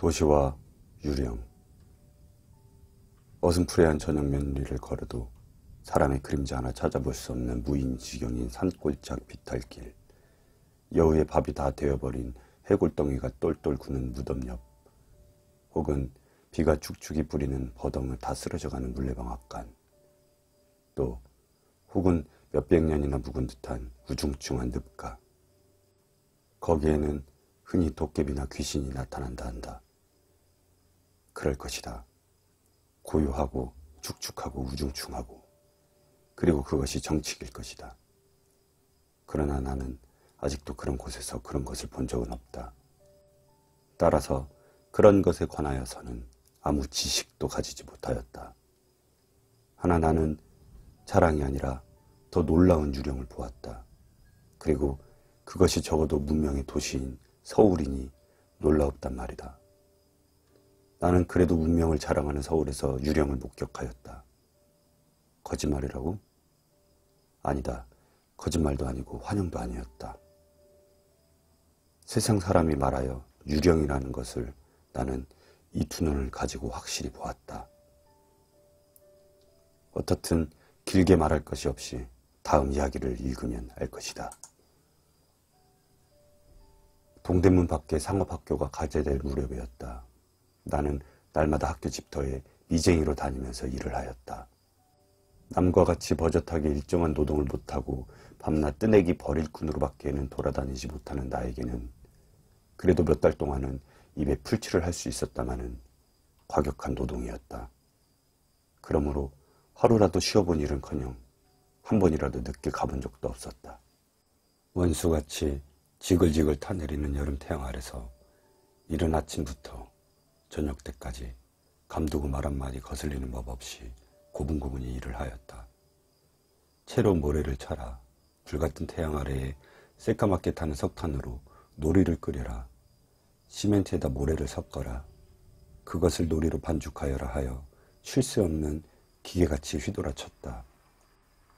도시와 유령. 어슴푸레한 저녁 며느리를 걸어도 사람의 그림자 하나 찾아볼 수 없는 무인지경인 산골짝 비탈길. 여우의 밥이 다 되어버린 해골덩이가 똘똘 구는 무덤 옆. 혹은 비가 축축이 뿌리는 버덩을 다 쓰러져가는 물레방앗간. 또 혹은 몇백 년이나 묵은 듯한 우중충한 늪가. 거기에는 흔히 도깨비나 귀신이 나타난다 한다. 그럴 것이다. 고요하고 축축하고 우중충하고, 그리고 그것이 정치일 것이다. 그러나 나는 아직도 그런 곳에서 그런 것을 본 적은 없다. 따라서 그런 것에 관하여서는 아무 지식도 가지지 못하였다. 하나 나는 자랑이 아니라 더 놀라운 유령을 보았다. 그리고 그것이 적어도 문명의 도시인 서울이니 놀라웠단 말이다. 나는 그래도 문명을 자랑하는 서울에서 유령을 목격하였다. 거짓말이라고? 아니다. 거짓말도 아니고 환영도 아니었다. 세상 사람이 말하여 유령이라는 것을 나는 이 두 눈을 가지고 확실히 보았다. 어떻든 길게 말할 것이 없이 다음 이야기를 읽으면 알 것이다. 동대문 밖에 상업학교가 가제될 무렵이었다. 나는 날마다 학교 집터에 미쟁이로 다니면서 일을 하였다. 남과 같이 버젓하게 일정한 노동을 못하고 밤낮 뜨내기 버릴꾼으로밖에는 돌아다니지 못하는 나에게는 그래도 몇 달 동안은 입에 풀칠을 할 수 있었다마는 과격한 노동이었다. 그러므로 하루라도 쉬어본 일은커녕 한 번이라도 늦게 가본 적도 없었다. 원수같이 지글지글 타내리는 여름 태양 아래서 이른 아침부터 저녁 때까지 감두고 말 한마디 거슬리는 법 없이 고분고분히 일을 하였다. 채로 모래를 쳐라. 불같은 태양 아래에 새까맣게 타는 석탄으로 놀이를 끓여라. 시멘트에다 모래를 섞어라. 그것을 놀이로 반죽하여라 하여 쉴 새 없는 기계같이 휘돌아쳤다.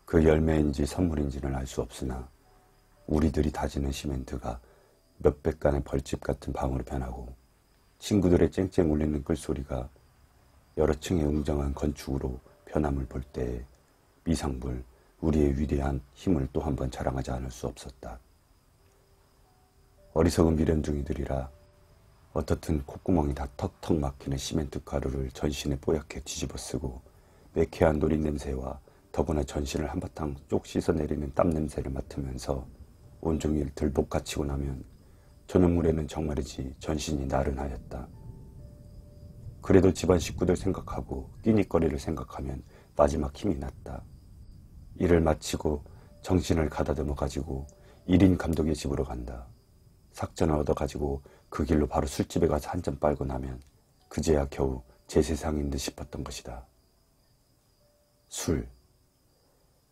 그 열매인지 선물인지는 알 수 없으나 우리들이 다지는 시멘트가 몇백 간의 벌집 같은 방으로 변하고 친구들의 쨍쨍 울리는 끌소리가 여러 층의 웅장한 건축으로 변함을 볼 때에 미상불 우리의 위대한 힘을 또 한 번 자랑하지 않을 수 없었다. 어리석은 미련둥이들이라 어떻든 콧구멍이 다 턱턱 막히는 시멘트 가루를 전신에 뽀얗게 뒤집어 쓰고 매캐한 노린 냄새와 더구나 전신을 한바탕 쪽 씻어내리는 땀 냄새를 맡으면서 온종일 들볶아치고 나면 저녁물에는 정말이지 전신이 나른하였다. 그래도 집안 식구들 생각하고 끼니거리를 생각하면 마지막 힘이 났다. 일을 마치고 정신을 가다듬어 가지고 1인 감독의 집으로 간다. 삭전을 얻어 가지고 그 길로 바로 술집에 가서 한 잔 빨고 나면 그제야 겨우 제 세상인 듯 싶었던 것이다. 술.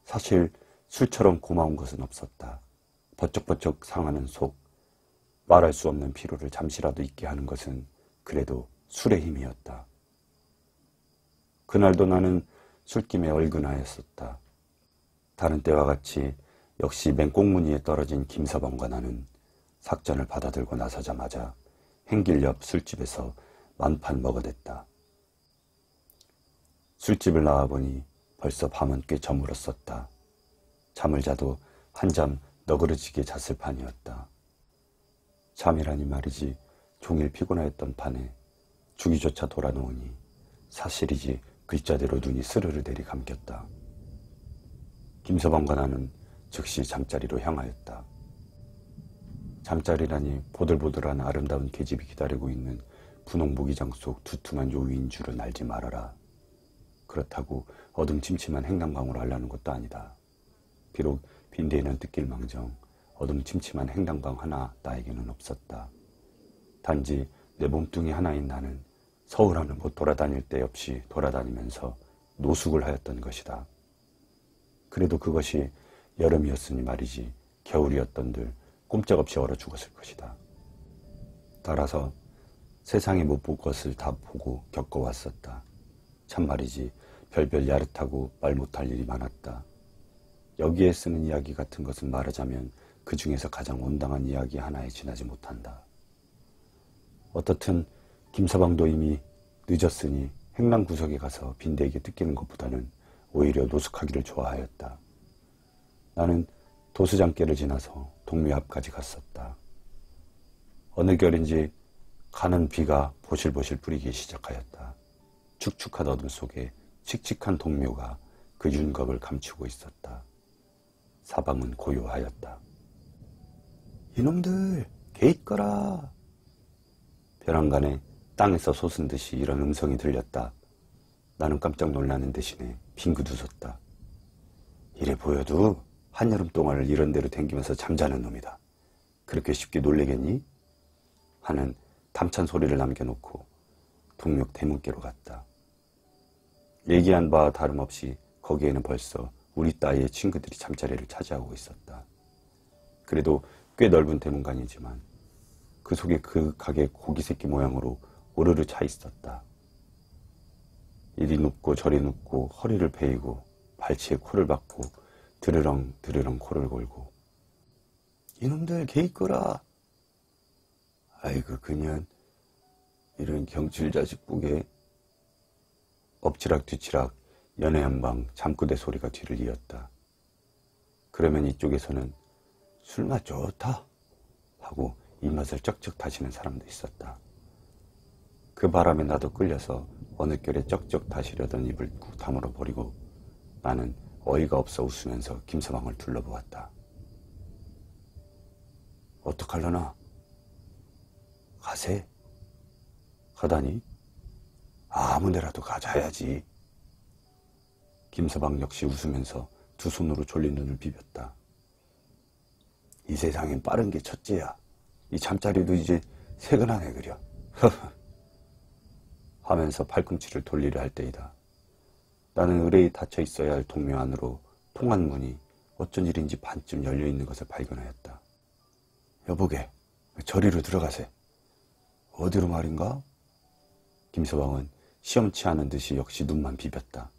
사실 술처럼 고마운 것은 없었다. 버쩍버쩍 상하는 속, 말할 수 없는 피로를 잠시라도 잊게 하는 것은 그래도 술의 힘이었다. 그날도 나는 술김에 얼근하였었다. 다른 때와 같이 역시 맹꽁무니에 떨어진 김서방과 나는 삭전을 받아들고 나서자마자 행길 옆 술집에서 만판 먹어댔다. 술집을 나와보니 벌써 밤은 꽤 저물었었다. 잠을 자도 한잠 너그러지게 잤을 판이었다. 잠이라니 말이지 종일 피곤하였던 판에 주기조차 돌아놓으니 사실이지 글자대로 눈이 스르르 내리 감겼다. 김서방과 나는 즉시 잠자리로 향하였다. 잠자리라니 보들보들한 아름다운 계집이 기다리고 있는 분홍 모기장 속 두툼한 요위인 줄은 알지 말아라. 그렇다고 어둠침침한 행랑방으로 하려는 것도 아니다. 비록 빈대에는 뜯길망정 어둠침침한 행랑방 하나 나에게는 없었다. 단지 내 몸뚱이 하나인 나는 서울 안을 못 돌아다닐 때 없이 돌아다니면서 노숙을 하였던 것이다. 그래도 그것이 여름이었으니 말이지 겨울이었던들 꼼짝없이 얼어 죽었을 것이다. 따라서 세상에 못 볼 것을 다 보고 겪어왔었다. 참말이지 별별 야릇하고 말 못할 일이 많았다. 여기에 쓰는 이야기 같은 것은 말하자면 그 중에서 가장 온당한 이야기 하나에 지나지 못한다. 어떻든 김서방도 이미 늦었으니 행랑 구석에 가서 빈대에게 뜯기는 것보다는 오히려 노숙하기를 좋아하였다. 나는 도수장께를 지나서 동묘 앞까지 갔었다. 어느 결인지 가는 비가 보실보실 뿌리기 시작하였다. 축축한 어둠 속에 칙칙한 동묘가 그 윤곽을 감추고 있었다. 사방은 고요하였다. 이놈들 게잇 꺼라. 벼랑간에 땅에서 솟은 듯이 이런 음성이 들렸다. 나는 깜짝 놀라는 대신에 빙긋 웃었다. 이래 보여도 한여름 동안을 이런 데로 댕기면서 잠자는 놈이다. 그렇게 쉽게 놀래겠니? 하는 담찬 소리를 남겨놓고 동묘 대문께로 갔다. 얘기한 바와 다름없이 거기에는 벌써 우리 따위의 친구들이 잠자리를 차지하고 있었다. 그래도 꽤 넓은 대문간이지만 그 속에 그 가게 고기새끼 모양으로 오르르 차 있었다. 이리 눕고 저리 눕고 허리를 베이고 발치에 코를 박고 드르렁 드르렁 코를 골고 이놈들 개입 거라. 아이고 그년 이런 경칠 자식 보게. 엎치락 뒤치락 연애한방 잠꼬대 소리가 뒤를 이었다. 그러면 이쪽에서는 술맛 좋다 하고 입맛을 쩍쩍 다시는 사람도 있었다. 그 바람에 나도 끌려서 어느 결에 쩍쩍 다시려던 입을 꾹 다물어 버리고 나는 어이가 없어 웃으면서 김서방을 둘러보았다. 어떡하려나? 가세? 가다니? 아무 데라도 가자야지. 김서방 역시 웃으면서 두 손으로 졸린 눈을 비볐다. 이 세상엔 빠른 게 첫째야. 이 잠자리도 이제 세근하네 그려. 하면서 팔꿈치를 돌리려 할 때이다. 나는 의뢰에 닫혀 있어야 할 동묘 안으로 통안문이 어쩐 일인지 반쯤 열려있는 것을 발견하였다. 여보게, 저리로 들어가세. 어디로 말인가? 김서방은 시험치 않은 듯이 역시 눈만 비볐다.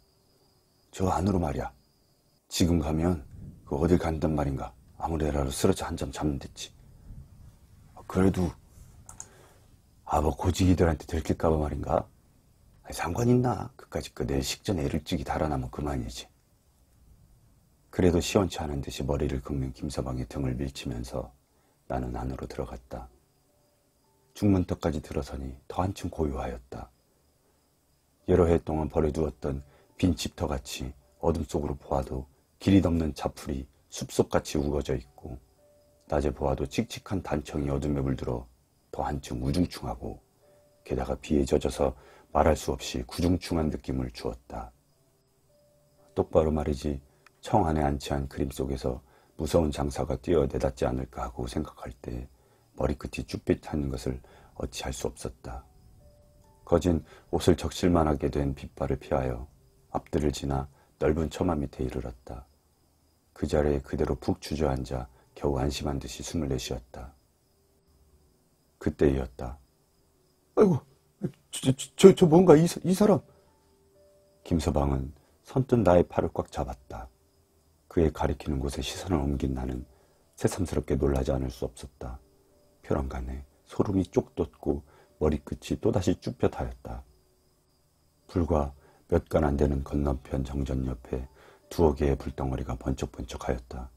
저 안으로 말이야. 지금 가면 그 어딜 간단 말인가. 아무데라도 쓰러져 한잠 자면 됐지. 그래도 뭐 고지기들한테 들킬까봐 말인가? 상관 있나? 그까짓 거 내일 식전에 일찍이 달아나면 그만이지. 그래도 시원치 않은 듯이 머리를 긁는 김서방의 등을 밀치면서 나는 안으로 들어갔다. 중문턱까지 들어서니 더 한층 고요하였다. 여러 해 동안 버려두었던 빈 집터같이 어둠 속으로 보아도 길이 덮는 자풀이 숲속같이 우거져 있고 낮에 보아도 칙칙한 단청이 어둠에 물들어 더 한층 우중충하고 게다가 비에 젖어서 말할 수 없이 구중충한 느낌을 주었다. 똑바로 말이지 청 안에 안치한 그림 속에서 무서운 장사가 뛰어내닿지 않을까 하고 생각할 때 머리끝이 쭈뼛하는 것을 어찌할 수 없었다. 거진 옷을 적실만하게 된 빗발을 피하여 앞들을 지나 넓은 처마 밑에 이르렀다. 그 자리에 그대로 푹 주저앉아 겨우 안심한 듯이 숨을 내쉬었다. 그때이었다. 아이고, 저 뭔가 이 사람. 김서방은 선뜻 나의 팔을 꽉 잡았다. 그의 가리키는 곳에 시선을 옮긴 나는 새삼스럽게 놀라지 않을 수 없었다. 벼랑간에 소름이 쪽 돋고 머리끝이 또다시 쭈뼛하였다. 불과 몇 간 안 되는 건너편 정전 옆에 두어 개의 불덩어리가 번쩍번쩍하였다.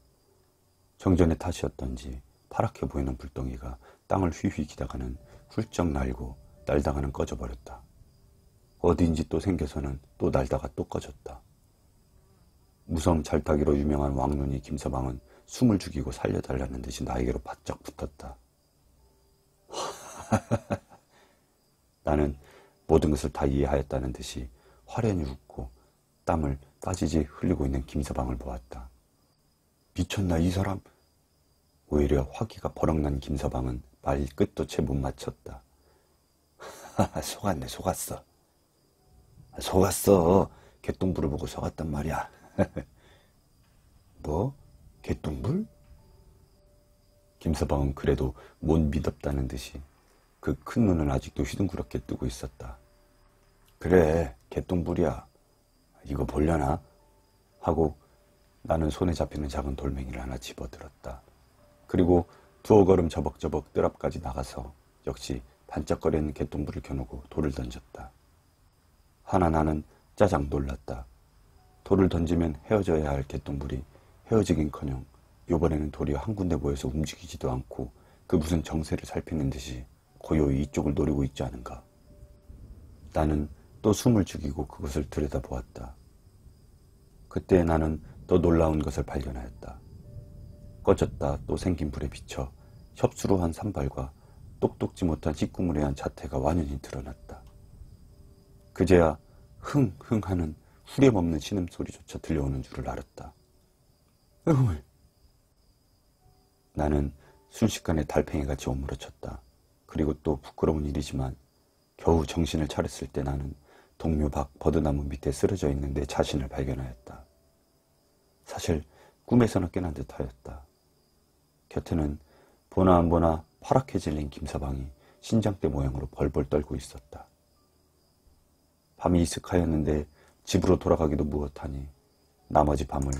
정전의 탓이었던지 파랗게 보이는 불덩이가 땅을 휘휘 기다가는 훌쩍 날고 날다가는 꺼져버렸다. 어디인지 또 생겨서는 또 날다가 또 꺼졌다. 무섬 잘타기로 유명한 왕눈이 김서방은 숨을 죽이고 살려달라는 듯이 나에게로 바짝 붙었다. 나는 모든 것을 다 이해하였다는 듯이 화려히 웃고 땀을 빠지지 흘리고 있는 김서방을 보았다. 미쳤나 이 사람? 오히려 화기가 버럭난 김서방은 말 끝도 채 못 맞췄다. 속았네 속았어. 속았어. 개똥불을 보고 속았단 말이야. 뭐? 개똥불? 김서방은 그래도 못 믿었다는 듯이 그 큰 눈을 아직도 휘둥그렇게 뜨고 있었다. 그래, 개똥불이야. 이거 보려나? 하고 나는 손에 잡히는 작은 돌멩이를 하나 집어들었다. 그리고 두어 걸음 저벅저벅 뜰 앞까지 나가서 역시 반짝거리는 개똥불을 켜놓고 돌을 던졌다. 하나 나는 짜장 놀랐다. 돌을 던지면 헤어져야 할 개똥불이 헤어지긴커녕 이번에는 돌이 한 군데 모여서 움직이지도 않고 그 무슨 정세를 살피는 듯이 고요히 이쪽을 노리고 있지 않은가. 나는 또 숨을 죽이고 그것을 들여다보았다. 그때 나는 더 놀라운 것을 발견하였다. 꺼졌다 또 생긴 불에 비쳐 협수로 한 산발과 똑똑지 못한 희꾸무레한 자태가 완연히 드러났다. 그제야 흥흥 하는 후렴 없는 신음소리조차 들려오는 줄을 알았다. 으물! 나는 순식간에 달팽이같이 옴므러쳤다. 그리고 또 부끄러운 일이지만 겨우 정신을 차렸을 때 나는 동묘 밖 버드나무 밑에 쓰러져 있는 내 자신을 발견하였다. 사실 꿈에서나 깨난 듯하였다. 곁에는 보나 안 보나 파랗게 질린 김서방이 신장대 모양으로 벌벌 떨고 있었다. 밤이 이슥하였는데 집으로 돌아가기도 무엇하니 나머지 밤을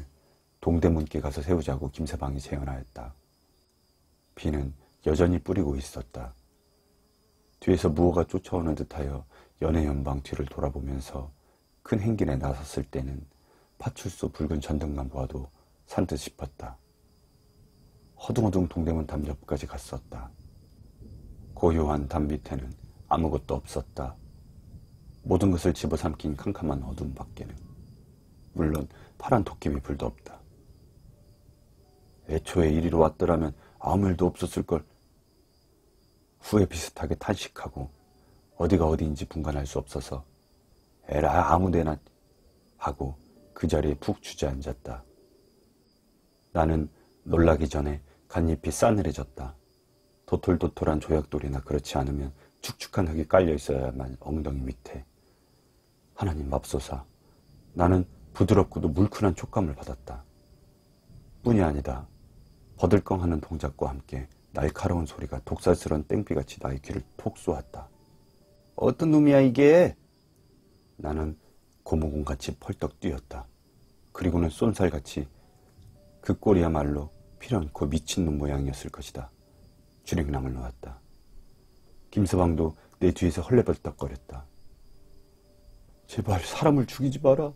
동대문께 가서 세우자고 김서방이 제언하였다. 비는 여전히 뿌리고 있었다. 뒤에서 무어가 쫓아오는 듯하여 연해연방 뒤를 돌아보면서 큰 행길에 나섰을 때는 파출소 붉은 전등만 보아도 산뜻 싶었다. 허둥허둥 동대문 담 옆까지 갔었다. 고요한 담 밑에는 아무것도 없었다. 모든 것을 집어삼킨 캄캄한 어둠 밖에는 물론 파란 도깨비 불도 없다. 애초에 이리로 왔더라면 아무 일도 없었을걸. 후회 비슷하게 탄식하고 어디가 어디인지 분간할 수 없어서 에라 아무데나 하고 그 자리에 푹 주저앉았다. 나는 놀라기 전에 갓잎이 싸늘해졌다. 도톨도톨한 조약돌이나 그렇지 않으면 축축한 흙이 깔려 있어야만 엉덩이 밑에. 하나님 맙소사, 나는 부드럽고도 물큰한 촉감을 받았다. 뿐이 아니다. 버들컹하는 동작과 함께 날카로운 소리가 독살스러운 땡비같이 나의 귀를 톡 쏘았다. 어떤 놈이야 이게? 나는 고무공같이 펄떡 뛰었다. 그리고는 쏜살같이 그 꼴이야말로 필연코 미친놈 모양이었을 것이다. 주랭랑을 놓았다. 김서방도 내 뒤에서 헐레벌떡거렸다. 제발 사람을 죽이지 마라.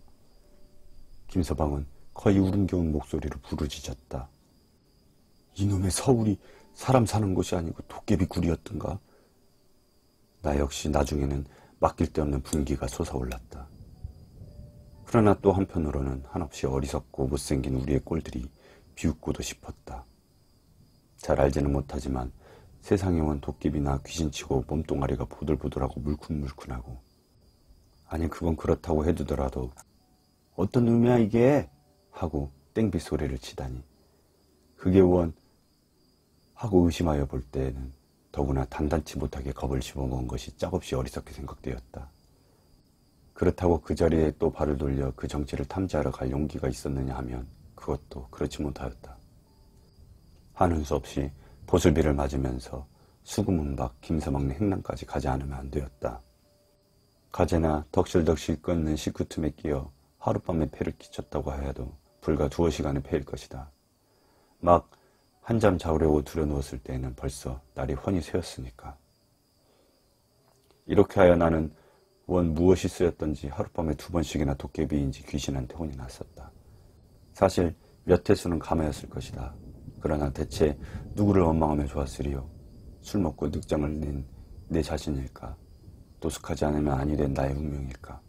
김서방은 거의 울음겨운 목소리로 부르짖었다. 이놈의 서울이 사람 사는 곳이 아니고 도깨비 굴이었던가? 나 역시 나중에는 맡길 데 없는 분기가 솟아올랐다. 그러나 또 한편으로는 한없이 어리석고 못생긴 우리의 꼴들이 비웃고도 싶었다. 잘 알지는 못하지만 세상에 온 도깨비나 귀신치고 몸뚱아리가 보들보들하고 물큰물큰하고, 아니 그건 그렇다고 해두더라도 어떤 놈이야 이게? 하고 땡비 소리를 치다니 그게 원 하고 의심하여 볼 때에는 더구나 단단치 못하게 겁을 집어먹은 것이 짝없이 어리석게 생각되었다. 그렇다고 그 자리에 또 발을 돌려 그 정체를 탐지하러 갈 용기가 있었느냐 하면 그것도 그렇지 못하였다. 하는 수 없이 보슬비를 맞으면서 수구문 밖 김서방네 행랑까지 가지 않으면 안 되었다. 가재나 덕실덕실 끓는 식구 틈에 끼어 하룻밤에 폐를 끼쳤다고 하여도 불과 2-5시간의 폐일 것이다. 막 한잠 자우려고 들여누웠을 때에는 벌써 날이 훤히 새었으니까. 이렇게 하여 나는 원 무엇이 쓰였던지 하룻밤에 2번씩이나 도깨비인지 귀신한테 혼이 났었다. 사실 몇 해수는 감하였을 것이다. 그러나 대체 누구를 원망하며 좋았으리요? 술 먹고 늑장을 낸 내 자신일까? 노숙하지 않으면 아니 된 나의 운명일까?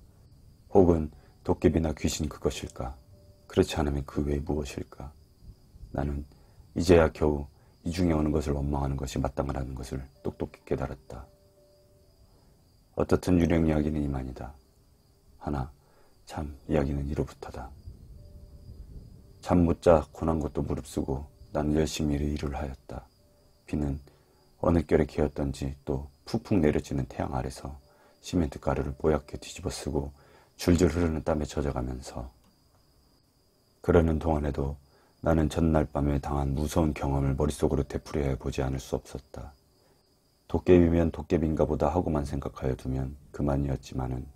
혹은 도깨비나 귀신 그것일까? 그렇지 않으면 그 외에 무엇일까? 나는 이제야 겨우 이 중에 어느 것을 원망하는 것이 마땅하다는 것을 똑똑히 깨달았다. 어떻든 유령 이야기는 이만이다. 하나 참 이야기는 이로부터다. 잠 못 자 고난 것도 무릅쓰고 나는 열심히 일을 하였다. 비는 어느 결에 개었던지 또 푹푹 내려지는 태양 아래서 시멘트 가루를 뽀얗게 뒤집어 쓰고 줄줄 흐르는 땀에 젖어가면서, 그러는 동안에도 나는 전날 밤에 당한 무서운 경험을 머릿속으로 되풀이해 보지 않을 수 없었다. 도깨비면 도깨비인가 보다 하고만 생각하여 두면 그만이었지만은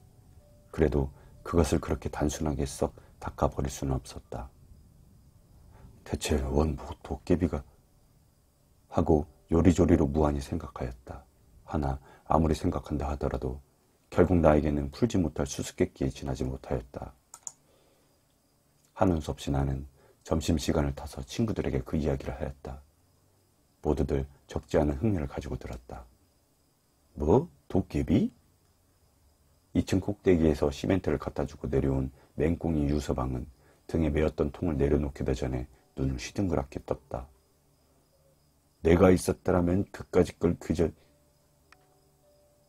그래도 그것을 그렇게 단순하게 썩 닦아버릴 수는 없었다. 대체 원 도깨비가 하고 요리조리로 무한히 생각하였다. 하나 아무리 생각한다 하더라도 결국 나에게는 풀지 못할 수수께끼에 지나지 못하였다. 하는 수 없이 나는 점심시간을 타서 친구들에게 그 이야기를 하였다. 모두들 적지 않은 흥미를 가지고 들었다. 뭐? 도깨비? 2층 꼭대기에서 시멘트를 갖다주고 내려온 맹꽁이 유서방은 등에 메었던 통을 내려놓기도 전에 눈을 시둥그랗게 떴다. 내가 있었더라면 그까짓 걸 그저...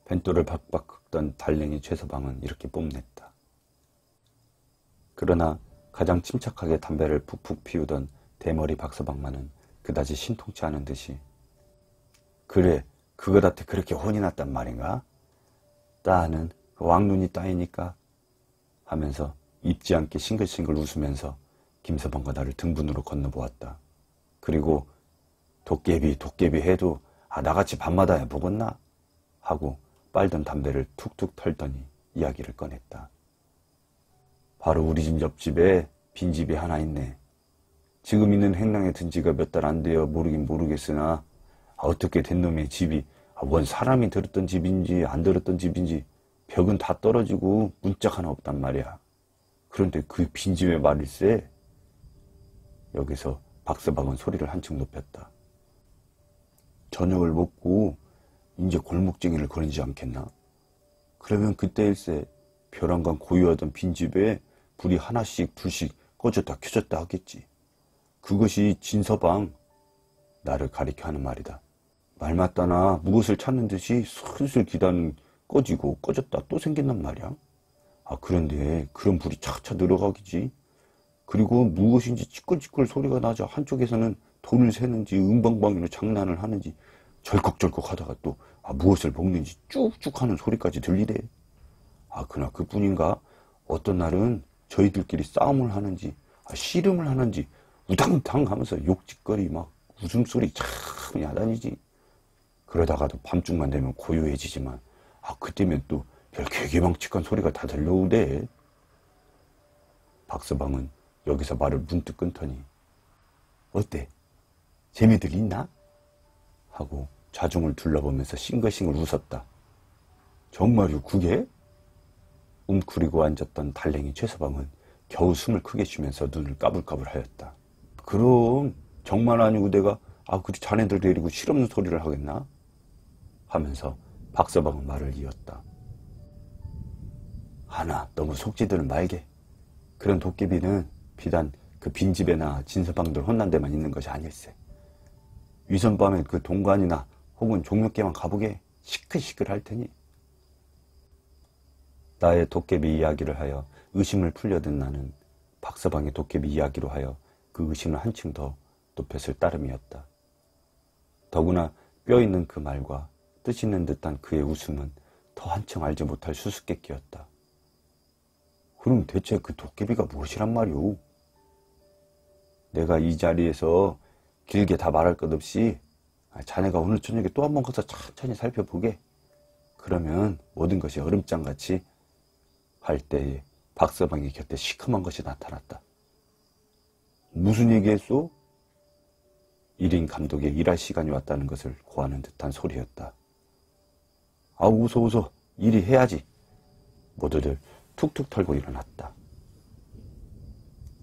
벤또를 박박 긁던 달랭이 최서방은 이렇게 뽐냈다. 그러나 가장 침착하게 담배를 푹푹 피우던 대머리 박서방만은 그다지 신통치 않은 듯이 그래, 그거한테 그렇게 혼이 났단 말인가? 따는 그 왕눈이 따이니까 하면서 입지 않게 싱글싱글 웃으면서 김서방과 나를 등분으로 건너보았다. 그리고 도깨비 해도 나같이 밤마다 해보겠나? 하고 빨던 담배를 툭툭 털더니 이야기를 꺼냈다. 바로 우리 집 옆집에 빈집이 하나 있네. 지금 있는 행랑에 든 지가 몇 달 안 되어 모르긴 모르겠으나 어떻게 된 놈의 집이 원 사람이 들었던 집인지 안 들었던 집인지 벽은 다 떨어지고 문짝 하나 없단 말이야. 그런데 그 빈집의 말일세. 여기서 박서방은 소리를 한층 높였다. 저녁을 먹고 이제 골목쟁이를 거리지 않겠나? 그러면 그때일세 벼랑간 고요하던 빈집에 불이 하나씩 둘씩 꺼졌다 켜졌다 하겠지. 그것이 진서방, 나를 가리켜 하는 말이다. 말 맞다나 무엇을 찾는 듯이 슬슬 기다는 꺼지고 꺼졌다 또 생긴단 말이야. 그런데 그런 불이 차차 늘어가겠지. 그리고 무엇인지 찌끌찌끌 소리가 나자 한쪽에서는 돈을 세는지 은방방이로 장난을 하는지 절컥절컥 하다가 또 무엇을 먹는지 쭉쭉 하는 소리까지 들리대. 그나 그뿐인가? 어떤 날은 저희들끼리 싸움을 하는지 씨름을 하는지 우당탕 하면서 욕짓거리 막 웃음소리 참 야단이지. 그러다가도 밤중만 되면 고요해지지만 그때면 또 별 개개망측한 소리가 다 들려오대. 박서방은 여기서 말을 문득 끊더니 어때? 재미들 있나? 하고 좌중을 둘러보면서 싱글싱글 웃었다. 정말요 그게? 웅크리고 앉았던 달랭이 최서방은 겨우 숨을 크게 쉬면서 눈을 까불까불 하였다. 그럼 정말 아니고 내가 그 자네들 데리고 실없는 소리를 하겠나? 하면서 박서방은 말을 이었다. 하나 너무 속지들은 말게. 그런 도깨비는 비단 그 빈집에나 진서방들 혼난 데만 있는 것이 아닐세. 위선밤에 그 동관이나 혹은 종묘께만 가보게 시끌시끌 할 테니. 나의 도깨비 이야기를 하여 의심을 풀려든 나는 박서방의 도깨비 이야기로 하여 그 의심을 한층 더 높였을 따름이었다. 더구나 뼈있는 그 말과 뜻있는 듯한 그의 웃음은 더 한층 알지 못할 수수께끼였다. 그럼 대체 그 도깨비가 무엇이란 말이오? 내가 이 자리에서 길게 다 말할 것 없이 자네가 오늘 저녁에 또 한 번 가서 천천히 살펴보게. 그러면 모든 것이 얼음장같이 할 때에 박서방이 곁에 시커먼 것이 나타났다. 무슨 얘기했소? 1인 감독에 일할 시간이 왔다는 것을 고하는 듯한 소리였다. 웃어 일이 해야지. 모두들 툭툭 털고 일어났다.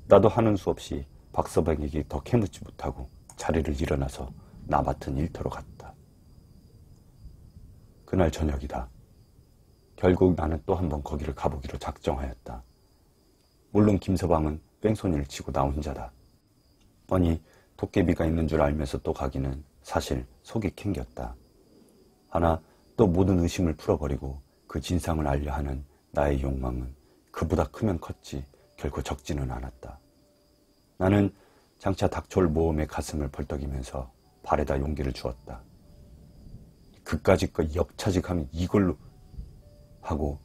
나도 하는 수 없이 박서방에게 더 캐묻지 못하고 자리를 일어나서 나 맡은 일터로 갔다. 그날 저녁이다. 결국 나는 또 한 번 거기를 가보기로 작정하였다. 물론 김서방은 뺑소니를 치고 나 혼자다. 뻔히 도깨비가 있는 줄 알면서 또 가기는 사실 속이 캥겼다. 하나 또 모든 의심을 풀어버리고 그 진상을 알려 하는 나의 욕망은 그보다 크면 컸지 결코 적지는 않았다. 나는 장차 닥쳐올 모험의 가슴을 벌떡이면서 발에다 용기를 주었다. 그까짓 거 역차직하면 이걸로 하고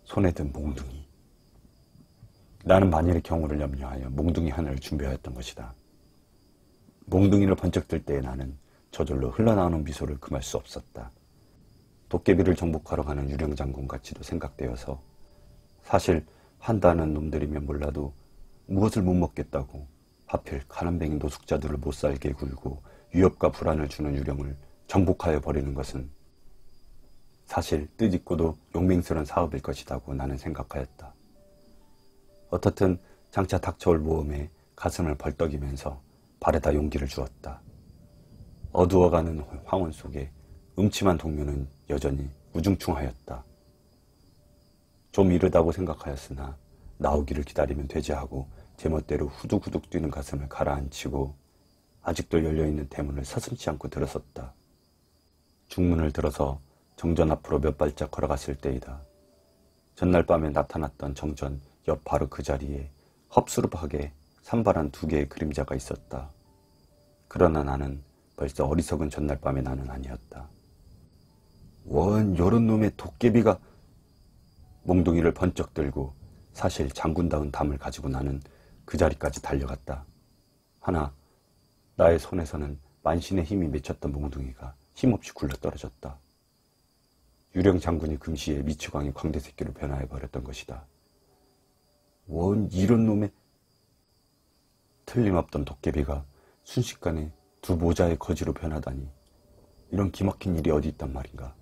손에 든 몽둥이. 나는 만일의 경우를 염려하여 몽둥이 하나를 준비하였던 것이다. 몽둥이를 번쩍 들 때에 나는 저절로 흘러나오는 미소를 금할 수 없었다. 도깨비를 정복하러 가는 유령장군 같이도 생각되어서 사실 한다는 놈들이면 몰라도 무엇을 못 먹겠다고 하필 가난뱅이 노숙자들을 못살게 굴고 위협과 불안을 주는 유령을 정복하여 버리는 것은 사실 뜻있고도 용맹스러운 사업일 것이라고 나는 생각하였다. 어떻든 장차 닥쳐올 모험에 가슴을 벌떡이면서 발에다 용기를 주었다. 어두워가는 황혼 속에 음침한 동료는 여전히 우중충하였다. 좀 이르다고 생각하였으나 나오기를 기다리면 되지 하고 제멋대로 후둑후둑 뛰는 가슴을 가라앉히고 아직도 열려있는 대문을 서슴지 않고 들어섰다. 중문을 들어서 정전 앞으로 몇 발짝 걸어갔을 때이다. 전날 밤에 나타났던 정전 옆 바로 그 자리에 헙스럽하게 산발한 2개의 그림자가 있었다. 그러나 나는 벌써 어리석은 전날 밤의 나는 아니었다. 원 요런 놈의 도깨비가. 몽둥이를 번쩍 들고 사실 장군다운 담을 가지고 나는 그 자리까지 달려갔다. 하나 나의 손에서는 만신의 힘이 맺혔던 몽둥이가 힘없이 굴러떨어졌다. 유령 장군이 금시에 미추광이 광대새끼로 변화해버렸던 것이다. 원 이런 놈의. 틀림없던 도깨비가 순식간에 2 모자의 거지로 변하다니 이런 기막힌 일이 어디 있단 말인가.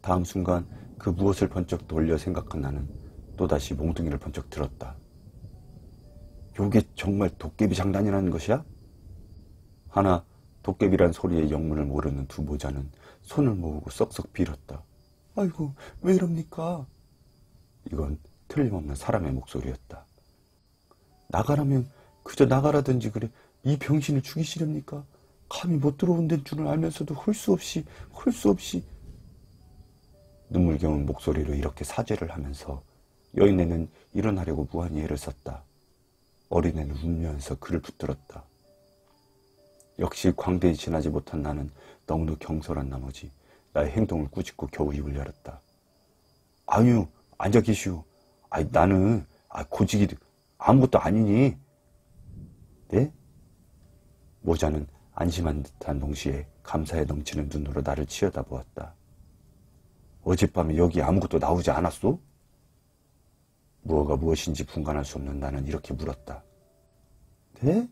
다음 순간 그 무엇을 번쩍 돌려 생각한 나는 또다시 몽둥이를 번쩍 들었다. 요게 정말 도깨비 장난이라는 것이야? 하나 도깨비란 소리의 영문을 모르는 2 모자는 손을 모으고 썩썩 빌었다. 아이고 왜 이럽니까? 이건 틀림없는 사람의 목소리였다. 나가라면 그저 나가라든지 그래. 이 병신을 죽이시렵니까? 감히 못 들어온 데인 줄을 알면서도 홀 수 없이. 눈물겨운 목소리로 이렇게 사죄를 하면서 여인네는 일어나려고 무한히 애를 썼다. 어린애는 울면서 그를 붙들었다. 역시 광대에 지나지 못한 나는 너무도 경솔한 나머지 나의 행동을 꾸짖고 겨우 입을 열었다. 아니요, 앉아 계시오. 나는 고지기 아무것도 아니니. 네? 모자는 안심한 듯한 동시에 감사에 넘치는 눈으로 나를 치어다보았다. 어젯밤에 여기 아무것도 나오지 않았소? 무엇가 무엇인지 분간할 수 없는 나는 이렇게 물었다. 네?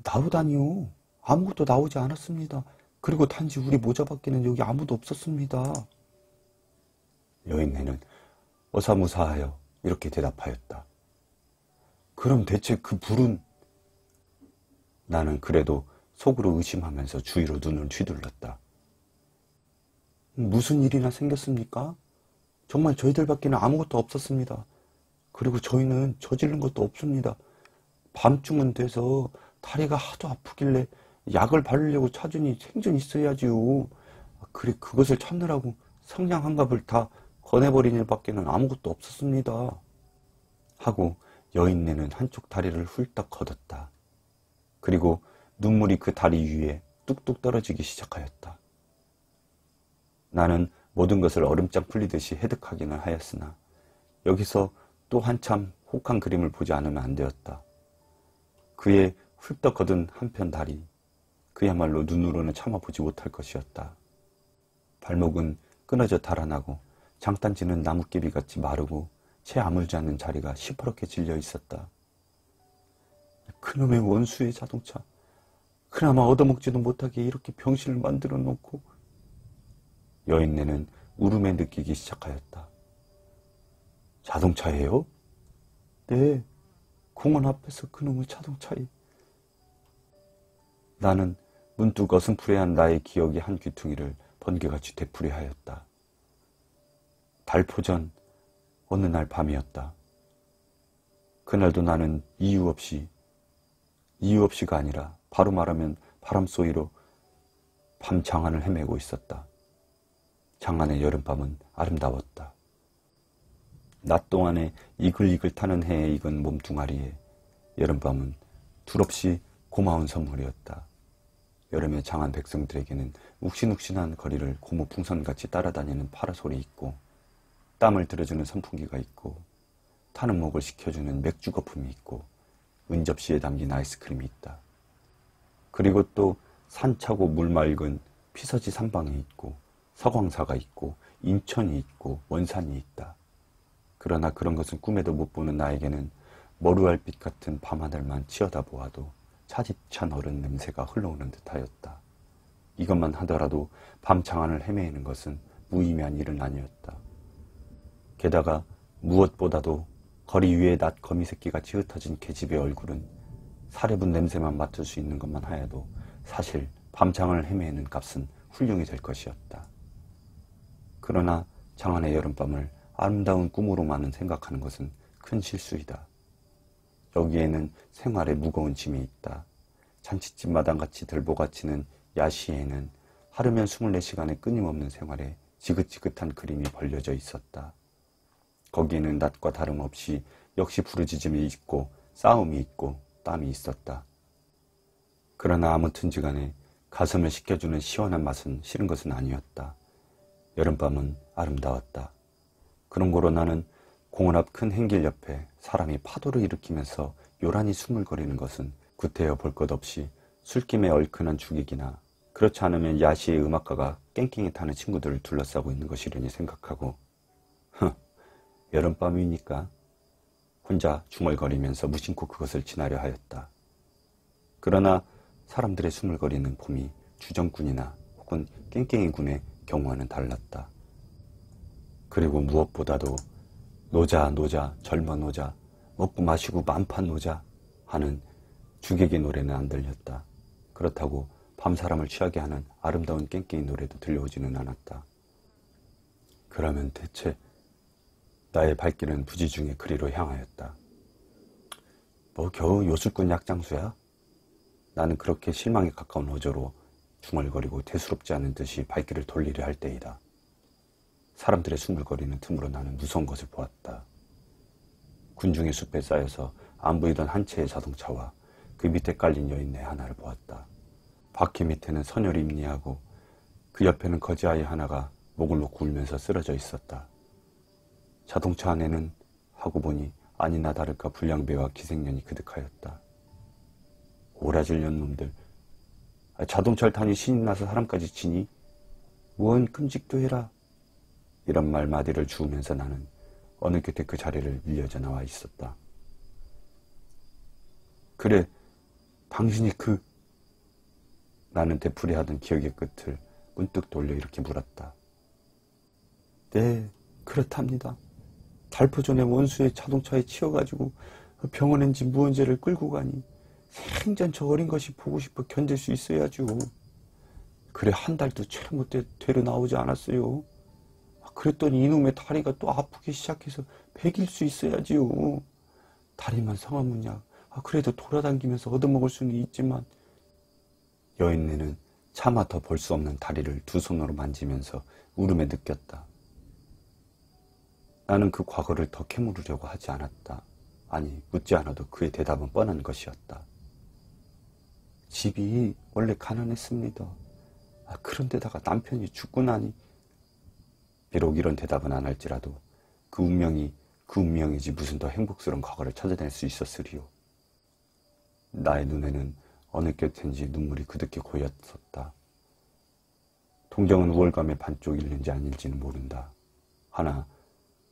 나오다니요. 아무것도 나오지 않았습니다. 그리고 단지 우리 모자밖에는 여기 아무도 없었습니다. 여인네는 어사무사하여 이렇게 대답하였다. 그럼 대체 그 불은? 나는 그래도 속으로 의심하면서 주위로 눈을 휘둘렀다. 무슨 일이나 생겼습니까? 정말 저희들밖에는 아무것도 없었습니다. 그리고 저희는 저지른 것도 없습니다. 밤중은 돼서 다리가 하도 아프길래 약을 바르려고 찾으니 생전 있어야지요. 그래 그것을 찾느라고 성냥 한 갑을 다 꺼내버린 일밖에는 아무것도 없었습니다. 하고 여인네는 한쪽 다리를 훌떡 걷었다. 그리고 눈물이 그 다리 위에 뚝뚝 떨어지기 시작하였다. 나는 모든 것을 얼음장 풀리듯이 해득하기는 하였으나 여기서 또 한참 혹한 그림을 보지 않으면 안 되었다. 그의 훌떡 걷은 한편 다리, 그야말로 눈으로는 참아보지 못할 것이었다. 발목은 끊어져 달아나고 장단지는 나뭇개비같이 마르고 채 아물지 않는 자리가 시퍼렇게 질려 있었다. 그놈의 원수의 자동차, 그나마 얻어먹지도 못하게 이렇게 병신을 만들어 놓고. 여인네는 울음에 느끼기 시작하였다. 자동차예요? 네, 공원 앞에서 그놈의 자동차에. 나는 문득 어슴푸레한 나의 기억의 한 귀퉁이를 번개같이 되풀이하였다. 달포전 어느 날 밤이었다. 그날도 나는 이유 없이가 아니라 바로 말하면 바람 소리로 밤 장안을 헤매고 있었다. 장안의 여름밤은 아름다웠다. 낮 동안에 이글이글 타는 해에 익은 몸뚱아리에 여름밤은 둘없이 고마운 선물이었다. 여름의 장안 백성들에게는 욱신욱신한 거리를 고무풍선같이 따라다니는 파라솔이 있고, 땀을 들여주는 선풍기가 있고, 타는 목을 식혀주는 맥주 거품이 있고, 은접시에 담긴 아이스크림이 있다. 그리고 또 산차고 물 맑은 피서지 산방이 있고, 서광사가 있고, 인천이 있고, 원산이 있다. 그러나 그런 것은 꿈에도 못 보는 나에게는 머루알빛 같은 밤하늘만 치어다보아도 차디찬 어른 냄새가 흘러오는 듯하였다. 이것만 하더라도 밤 장안을 헤매이는 것은 무의미한 일은 아니었다. 게다가 무엇보다도 거리 위에 낫 거미새끼같이 흩어진 계집의 얼굴은 사례분 냄새만 맡을 수 있는 것만 하여도 사실 밤장을 헤매는 값은 훌륭히 될 것이었다. 그러나 장안의 여름밤을 아름다운 꿈으로만은 생각하는 것은 큰 실수이다. 여기에는 생활에 무거운 짐이 있다. 잔칫집 마당같이 들보가치는 야시에는 하루면 24시간의 끊임없는 생활에 지긋지긋한 그림이 벌려져 있었다. 거기에는 낮과 다름없이 역시 부르짖음이 있고 싸움이 있고 땀이 있었다. 그러나 아무튼지간에 가슴을 식혀주는 시원한 맛은 싫은 것은 아니었다. 여름밤은 아름다웠다. 그런 거로 나는 공원 앞 큰 행길 옆에 사람이 파도를 일으키면서 요란히 수물거리는 것은 구태여 볼 것 없이 술김에 얼큰한 죽이기나 그렇지 않으면 야시의 음악가가 깽깽이 타는 친구들을 둘러싸고 있는 것이려니 생각하고 여름밤이니까 혼자 중얼거리면서 무심코 그것을 지나려 하였다. 그러나 사람들의 수물거리는 봄이 주정꾼이나 혹은 깽깽이군의 경우와는 달랐다. 그리고 무엇보다도 노자 젊어 노자 먹고 마시고 만판 노자 하는 주객의 노래는 안 들렸다. 그렇다고 밤사람을 취하게 하는 아름다운 깽깽이 노래도 들려오지는 않았다. 그러면 대체 나의 발길은 부지중에 그리로 향하였다. 뭐 겨우 요술꾼 약장수야? 나는 그렇게 실망에 가까운 어조로 중얼거리고 대수롭지 않은 듯이 발길을 돌리려 할 때이다. 사람들의 수물거리는 틈으로 나는 무서운 것을 보았다. 군중의 숲에 쌓여서 안 보이던 한 채의 자동차와 그 밑에 깔린 여인네 하나를 보았다. 바퀴 밑에는 선열이 임니하고 그 옆에는 거지아이 하나가 목을 놓고 울면서 쓰러져 있었다. 자동차 안에는 하고 보니 아니나 다를까 불량배와 기생년이 그득하였다. 오라질년 놈들. 자동차를 타니 신이 나서 사람까지 치니 뭔 끔찍도 해라. 이런 말 마디를 주우면서 나는 어느 곁에 그 자리를 밀려져 나와 있었다. 그래, 당신이 나는 되풀이하던 기억의 끝을 문득 돌려 이렇게 물었다. 네, 그렇답니다. 달포 전에 원수의 자동차에 치여가지고 병원인지 무언지를 끌고 가니 생전 저 어린 것이 보고 싶어 견딜 수 있어야죠. 그래 한 달도 채 못돼 되려 나오지 않았어요. 그랬더니 이놈의 다리가 또 아프기 시작해서 배길 수 있어야지요. 다리만 성하문약. 그래도 돌아다니면서 얻어먹을 수는 있지만. 여인네는 차마 더 볼 수 없는 다리를 두 손으로 만지면서 울음에 느꼈다. 나는 그 과거를 더 캐물으려고 하지 않았다. 아니, 묻지 않아도 그의 대답은 뻔한 것이었다. 집이 원래 가난했습니다. 그런데다가 남편이 죽고 나니. 비록 이런 대답은 안 할지라도 그 운명이지 무슨 더 행복스러운 과거를 찾아낼 수 있었으리요. 나의 눈에는 어느 곁인지 눈물이 그득히 고였었다. 동정은 우월감의 반쪽일는지 아닐지는 모른다. 하나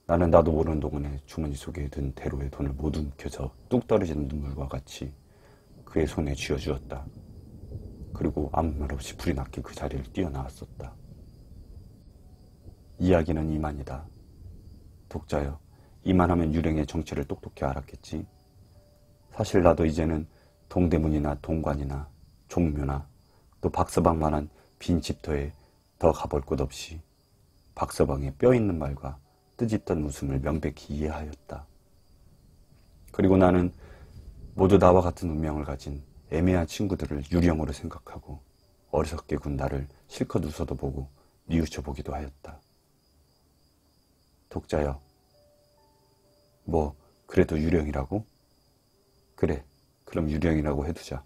나는 나도 모르는 동안에 주머니 속에 든 대로의 돈을 모두 움켜서 뚝 떨어지는 눈물과 같이 그의 손에 쥐어주었다. 그리고 아무 말 없이 불이 나게 그 자리를 뛰어나왔었다. 이야기는 이만이다. 독자여, 이만하면 유령의 정체를 똑똑히 알았겠지. 사실 나도 이제는 동대문이나 동관이나 종묘나 또 박서방만한 빈 집터에 더 가볼 곳 없이 박서방의 뼈 있는 말과 뜨짓던 웃음을 명백히 이해하였다. 그리고 나는 모두 나와 같은 운명을 가진 애매한 친구들을 유령으로 생각하고 어리석게 군 나를 실컷 웃어도 보고 뉘우쳐 보기도 하였다. 독자여, 뭐 그래도 유령이라고? 그래, 그럼 유령이라고 해두자.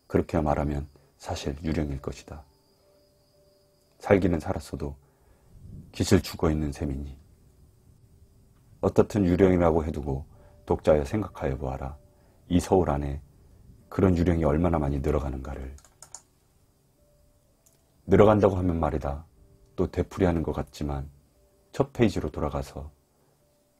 그렇게 말하면 사실 유령일 것이다. 살기는 살았어도 깃을 죽어있는 셈이니. 어떻든 유령이라고 해두고 독자여 생각하여 보아라. 이 서울 안에 그런 유령이 얼마나 많이 늘어가는가를. 늘어간다고 하면 말이다. 또 되풀이하는 것 같지만 첫 페이지로 돌아가서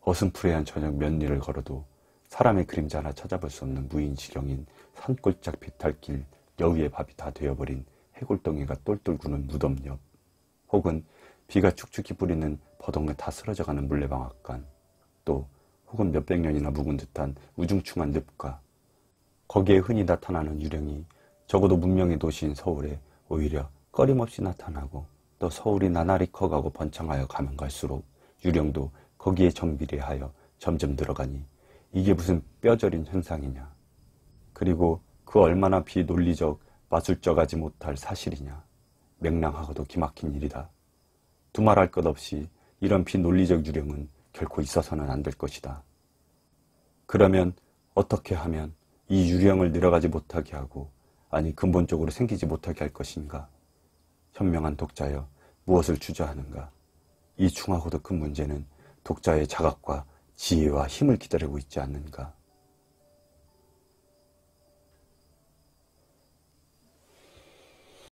어슴푸레한 저녁 몇 리를 걸어도 사람의 그림자 하나 찾아볼 수 없는 무인지경인 산골짝 비탈길 여위의 밥이 다 되어버린 해골덩이가 똘똘 구는 무덤 옆, 혹은 비가 축축히 뿌리는 버덕내 다 쓰러져가는 물레방앗간, 또 혹은 몇백 년이나 묵은 듯한 우중충한 늪과 거기에 흔히 나타나는 유령이 적어도 문명의 도시인 서울에 오히려 꺼림없이 나타나고, 또 서울이 나날이 커가고 번창하여 가면 갈수록 유령도 거기에 정비례하여 점점 들어가니 이게 무슨 뼈저린 현상이냐. 그리고 그 얼마나 비논리적 마술적하지 못할 사실이냐. 맹랑하고도 기막힌 일이다. 두말할 것 없이 이런 비논리적 유령은 결코 있어서는 안 될 것이다. 그러면 어떻게 하면 이 유령을 내려가지 못하게 하고, 아니 근본적으로 생기지 못하게 할 것인가? 현명한 독자여, 무엇을 주저하는가? 이 중하고도 큰 문제는 독자의 자각과 지혜와 힘을 기다리고 있지 않는가?